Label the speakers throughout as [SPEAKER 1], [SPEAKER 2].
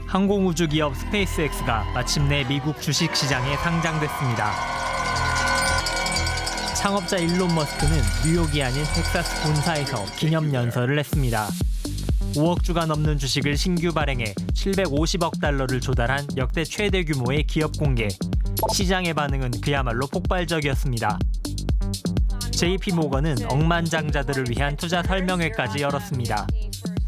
[SPEAKER 1] 항공우주 기업 스페이스X가 마침내 미국 주식시장에 상장됐습니다. 창업자 일론 머스크는 뉴욕이 아닌 텍사스 본사에서 기념연설을 했습니다. 5억 주가 넘는 주식을 신규 발행해 750억 달러를 조달한 역대 최대 규모의 기업 공개. 시장의 반응은 그야말로 폭발적이었습니다. JP 모건은 억만장자들을 위한 투자 설명회까지 열었습니다.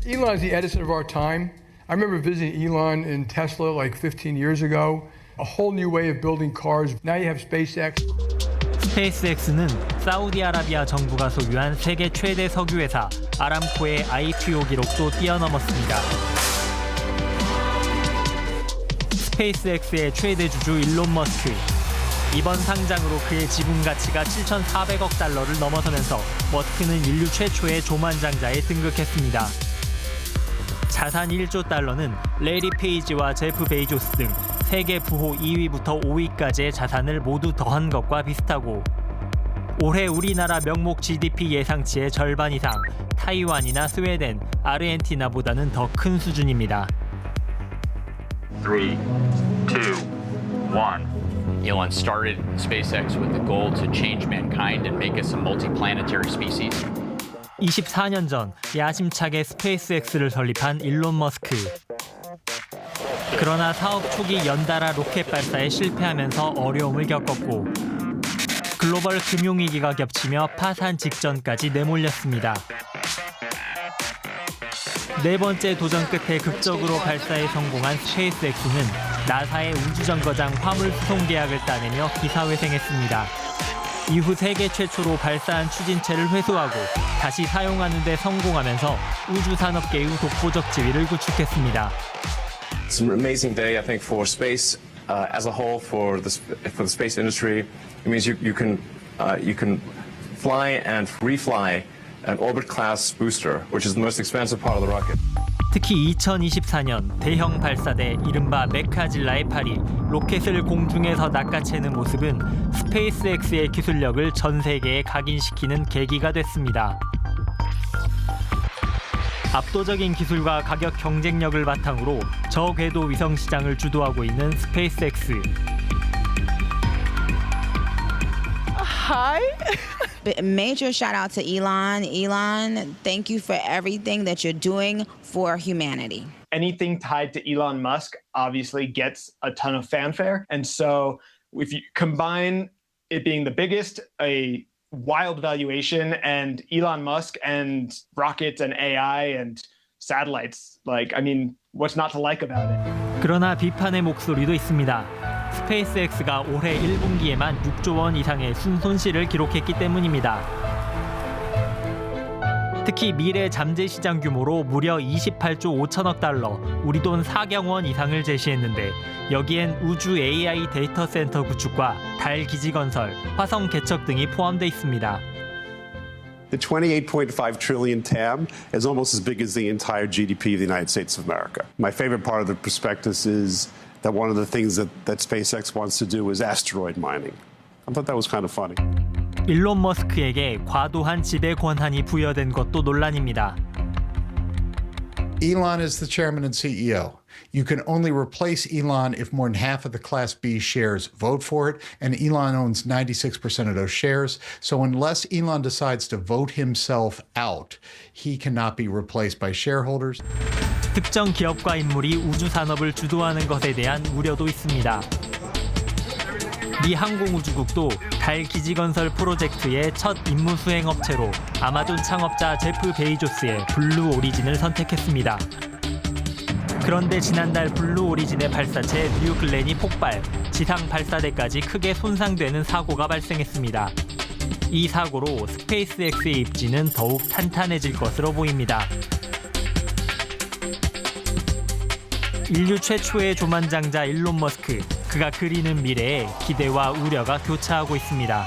[SPEAKER 2] Elon is the Edison of our time. I remember visiting Elon in Tesla like 15 years ago. A whole new way of building cars. Now you have SpaceX.
[SPEAKER 1] 스페이스X는 사우디아라비아 정부가 소유한 세계 최대 석유회사 아람코의 IPO 기록도 뛰어넘었습니다. 스페이스X의 최대 주주 일론 머스크. 이번 상장으로 그의 지분 가치가 7,400억 달러를 넘어서면서 머스크는 인류 최초의 조만장자에 등극했습니다. 자산 1조 달러는 레리 페이지와 제프 베이조스 등 세계 부호 2위부터 5위까지의 자산을 모두 더한 것과 비슷하고 올해 우리나라 명목 GDP 예상치의 절반 이상 타이완이나 스웨덴, 아르헨티나보다는 더 큰 수준입니다.
[SPEAKER 3] 3, 2, 1.
[SPEAKER 4] Elon started SpaceX with the goal to change mankind and make us a multiplanetary species.
[SPEAKER 1] 24년 전 야심차게 스페이스X를 설립한 일론 머스크. 그러나 사업 초기 연달아 로켓 발사에 실패하면서 어려움을 겪었고 글로벌 금융위기가 겹치며 파산 직전까지 내몰렸습니다. 네 번째 도전 끝에 극적으로 발사에 성공한 스페이스X는 나사의 우주정거장 화물 수송 계약을 따내며 기사회생했습니다. 이후 세계 최초로 발사한 추진체를 회수하고 다시 사용하는 데 성공하면서 우주산업계의 독보적 지위를 구축했습니다.
[SPEAKER 5] It's an amazing day, I think, for space as a whole, for the space industry. It means you can fly and refly an orbit-class booster, which is the most expensive part of the rocket.
[SPEAKER 1] 특히 2024년 대형 발사대 이른바 메카질라의 팔이 로켓을 공중에서 낚아채는 모습은 스페이스X의 기술력을 전 세계에 각인시키는 계기가 됐습니다. 압도적인 기술과 가격 경쟁력을 바탕으로 저궤도 위성 시장을 주도하고 있는 스페이스X.
[SPEAKER 6] Hi.
[SPEAKER 7] Major shout out to Elon. Elon, thank you for everything that you're doing for humanity.
[SPEAKER 8] Anything tied to Elon Musk obviously gets a ton of fanfare. And so if you combine it being the biggest, a wild valuation, and Elon Musk and rockets and AI and satellites, what's not to like about it?
[SPEAKER 1] 그러나 비판의 목소리도 있습니다. 스페이스X가 올해 1분기에만 6조 원 이상의 순손실을 기록했기 때문입니다. 특히 미래 잠재 시장 규모로 무려 28조 5천억 달러, 우리 돈 4경 원 이상을 제시했는데 여기엔 우주 AI 데이터 센터 구축과 달 기지 건설, 화성 개척 등이 포함돼 있습니다.
[SPEAKER 9] The 28.5 trillion TAM is almost as big as the entire GDP of the United States of America. My favorite part of the prospectus is that one of the things that SpaceX wants to do is asteroid mining. I thought that was kind of funny.
[SPEAKER 1] 일론 머스크에게 과도한 지배 권한이 부여된 것도 논란입니다.
[SPEAKER 10] Elon is the chairman and CEO. You can only replace Elon if more than half of the Class B shares vote for it, and Elon owns 96% of those shares. So unless Elon decides to vote himself out, he cannot be replaced by shareholders.
[SPEAKER 1] 특정 기업과 인물이 우주 산업을 주도하는 것에 대한 우려도 있습니다. 미 항공우주국도 달 기지 건설 프로젝트의 첫 임무 수행 업체로 아마존 창업자 제프 베이조스의 블루 오리진을 선택했습니다. 그런데 지난달 블루 오리진의 발사체 뉴 글렌이 폭발, 지상 발사대까지 크게 손상되는 사고가 발생했습니다. 이 사고로 스페이스X의 입지는 더욱 탄탄해질 것으로 보입니다. 인류 최초의 조만장자 일론 머스크, 그가 그리는 미래에 기대와 우려가 교차하고 있습니다.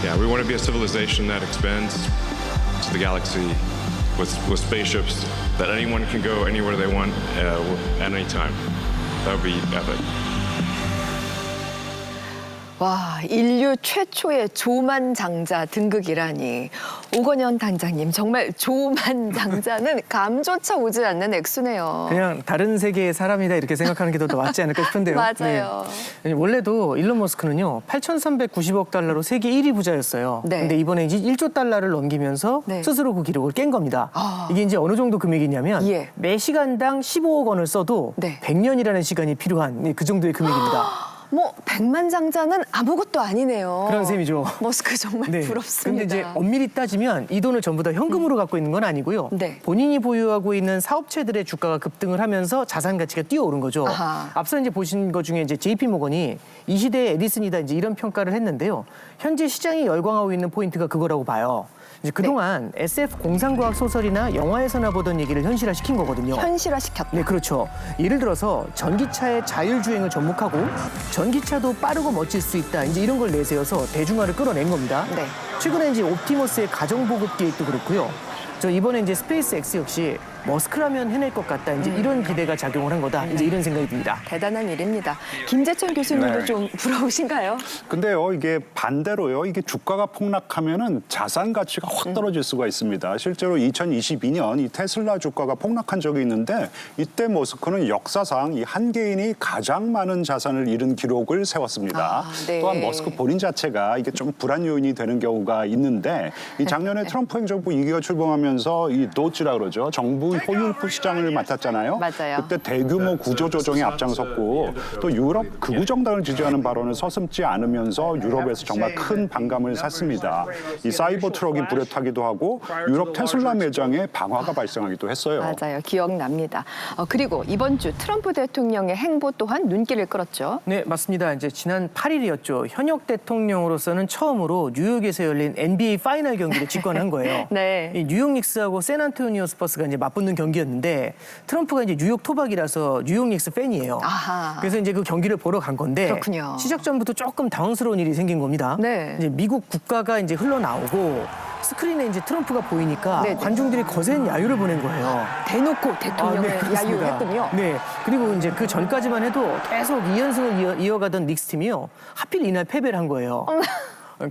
[SPEAKER 11] Yeah, we want to be a civilization that expands to the galaxy with spaceships that anyone can go anywhere they want at any time. That would be epic.
[SPEAKER 6] 와, 인류 최초의 조만장자 등극이라니. 오건현 단장님, 정말 조만장자는 감조차 오지 않는 액수네요.
[SPEAKER 12] 그냥 다른 세계의 사람이다 이렇게 생각하는 게 더 맞지 않을까 싶은데요.
[SPEAKER 6] 맞아요.
[SPEAKER 12] 네. 원래도 일론 머스크는요 8,390억 달러로 세계 1위 부자였어요.
[SPEAKER 6] 네.
[SPEAKER 12] 근데 이번에 이제 1조 달러를 넘기면서
[SPEAKER 6] 네.
[SPEAKER 12] 스스로 그 기록을 깬 겁니다. 이게 이제 어느 정도 금액이냐면
[SPEAKER 6] 예.
[SPEAKER 12] 매 시간당 15억 원을 써도
[SPEAKER 6] 네.
[SPEAKER 12] 100년이라는 시간이 필요한 그 정도의 금액입니다.
[SPEAKER 6] 뭐 백만장자는 아무것도 아니네요.
[SPEAKER 12] 그런 셈이죠.
[SPEAKER 6] 머스크 정말
[SPEAKER 12] 네.
[SPEAKER 6] 부럽습니다.
[SPEAKER 12] 근데 이제 엄밀히 따지면 이 돈을 전부 다 현금으로 갖고 있는 건 아니고요.
[SPEAKER 6] 네.
[SPEAKER 12] 본인이 보유하고 있는 사업체들의 주가가 급등을 하면서 자산 가치가 뛰어오른 거죠.
[SPEAKER 6] 아하.
[SPEAKER 12] 앞서 이제 보신 것 중에 이제 JP 모건이 이 시대의 에디슨이다 이제 이런 평가를 했는데요. 현재 시장이 열광하고 있는 포인트가 그거라고 봐요. 이제 그동안 SF 공상과학 소설이나 영화에서나 보던 얘기를 현실화시킨 거거든요.
[SPEAKER 6] 현실화시켰다.
[SPEAKER 12] 네, 그렇죠. 예를 들어서 전기차의 자율주행을 접목하고 전기차도 빠르고 멋질 수 있다. 이제 이런 걸 내세워서 대중화를 끌어낸 겁니다.
[SPEAKER 6] 네.
[SPEAKER 12] 최근에 이제 옵티머스의 가정보급 계획도 그렇고요. 저 이번에 이제 스페이스 X 역시 머스크라면 해낼 것 같다. 이제 이런 기대가 작용을 한 거다. 이제 이런 생각이 듭니다.
[SPEAKER 6] 대단한 일입니다. 김재천 교수님도
[SPEAKER 13] 네.
[SPEAKER 6] 좀 부러우신가요?
[SPEAKER 13] 근데요, 이게 반대로요, 이게 주가가 폭락하면은 자산 가치가 확 떨어질 수가 있습니다. 실제로 2022년 이 테슬라 주가가 폭락한 적이 있는데 이때 머스크는 역사상 이 한 개인이 가장 많은 자산을 잃은 기록을 세웠습니다.
[SPEAKER 6] 네.
[SPEAKER 13] 또한 머스크 본인 자체가 이게 좀 불안 요인이 되는 경우가 있는데 이 작년에 트럼프 행정부 2기가 출범하면서 이 도지라 그러죠. 정부 호율프 시장을 맡았잖아요.
[SPEAKER 6] 맞아요.
[SPEAKER 13] 그때 대규모 구조조정에 앞장섰고 또 유럽 극우 정당을 지지하는 발언을 서슴지 않으면서 유럽에서 정말 큰 반감을 샀습니다. 이 사이버 트럭이 불에 타기도 하고 유럽 테슬라 매장에 방화가 발생하기도 했어요.
[SPEAKER 6] 맞아요. 기억납니다. 그리고 이번 주 트럼프 대통령의 행보 또한 눈길을 끌었죠.
[SPEAKER 12] 네, 맞습니다. 이제 지난 8일이었죠. 현역 대통령으로서는 처음으로 뉴욕에서 열린 NBA 파이널 경기를 직관한 거예요.
[SPEAKER 6] 네.
[SPEAKER 12] 이 뉴욕 닉스하고 샌안토니오 스퍼스가 이제 맞붙는 경기였는데 트럼프가 이제 뉴욕 토박이라서 뉴욕 닉스 팬이에요.
[SPEAKER 6] 아하.
[SPEAKER 12] 그래서 이제 그 경기를 보러 간 건데
[SPEAKER 6] 그렇군요.
[SPEAKER 12] 시작 전부터 조금 당황스러운 일이 생긴 겁니다.
[SPEAKER 6] 네.
[SPEAKER 12] 이제 미국 국가가 이제 흘러나오고 스크린에 이제 트럼프가 보이니까
[SPEAKER 6] 네.
[SPEAKER 12] 관중들이 거센 야유를 보낸 거예요.
[SPEAKER 6] 대놓고 대통령을
[SPEAKER 12] 그렇습니다.
[SPEAKER 6] 야유했군요.
[SPEAKER 12] 네. 그리고 이제 그 전까지만 해도 계속 2연승을 이어가던 닉스 팀이요. 하필 이날 패배를 한 거예요.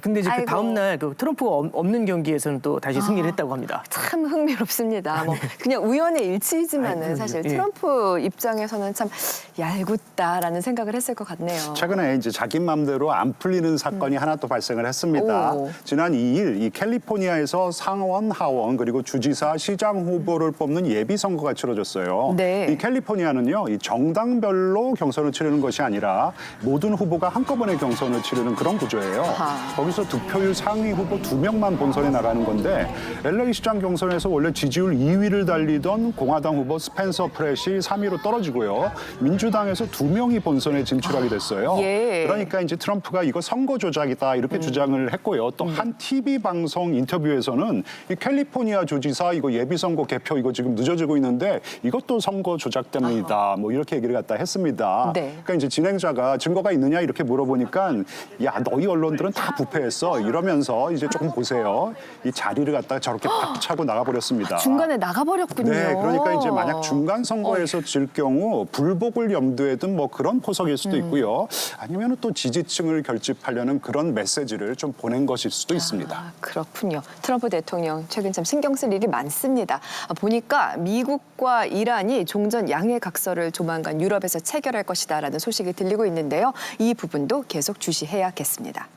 [SPEAKER 12] 근데 이제 그
[SPEAKER 6] 아이고.
[SPEAKER 12] 다음 날 그 트럼프가 없는 경기에서는 또 다시 승리를 했다고 합니다.
[SPEAKER 6] 참 흥미롭습니다. 뭐 그냥 우연의 일치이지만은
[SPEAKER 12] 아이고,
[SPEAKER 6] 사실
[SPEAKER 12] 예.
[SPEAKER 6] 트럼프 입장에서는 참 얄궂다라는 생각을 했을 것 같네요.
[SPEAKER 13] 최근에 이제 자기 맘대로 안 풀리는 사건이 하나 또 발생을 했습니다.
[SPEAKER 6] 오.
[SPEAKER 13] 지난 2일 이 캘리포니아에서 상원, 하원 그리고 주지사, 시장 후보를 뽑는 예비 선거가 치러졌어요.
[SPEAKER 6] 네.
[SPEAKER 13] 이 캘리포니아는요, 이 정당별로 경선을 치르는 것이 아니라 모든 후보가 한꺼번에 경선을 치르는 그런 구조예요.
[SPEAKER 6] 아하.
[SPEAKER 13] 거기서 득표율 상위 후보 2명만 본선에 나가는 건데 LA 시장 경선에서 원래 지지율 2위를 달리던 공화당 후보 스펜서 프렛이 3위로 떨어지고요. 민주당에서 2명이 본선에 진출하게 됐어요.
[SPEAKER 6] 예.
[SPEAKER 13] 그러니까 이제 트럼프가 이거 선거 조작이다 이렇게 주장을 했고요. 또 한 TV 방송 인터뷰에서는 이 캘리포니아 주지사 이거 예비 선거 개표 이거 지금 늦어지고 있는데 이것도 선거 조작 때문이다. 뭐 이렇게 얘기를 갖다 했습니다.
[SPEAKER 6] 네.
[SPEAKER 13] 그러니까 이제 진행자가 증거가 있느냐 이렇게 물어보니까 야 너희 언론들은 다 부패했어 이러면서 이제 조금 보세요. 이 자리를 갖다가 저렇게 팍 차고 나가버렸습니다.
[SPEAKER 6] 중간에 나가버렸군요.
[SPEAKER 13] 네, 그러니까 이제 만약 중간 선거에서 질 경우 불복을 염두에 둔 뭐 그런 포석일 수도 있고요. 아니면 또 지지층을 결집하려는 그런 메시지를 좀 보낸 것일 수도 있습니다.
[SPEAKER 6] 그렇군요. 트럼프 대통령 최근 참 신경 쓸 일이 많습니다. 보니까 미국과 이란이 종전 양해 각서를 조만간 유럽에서 체결할 것이다라는 소식이 들리고 있는데요. 이 부분도 계속 주시해야겠습니다.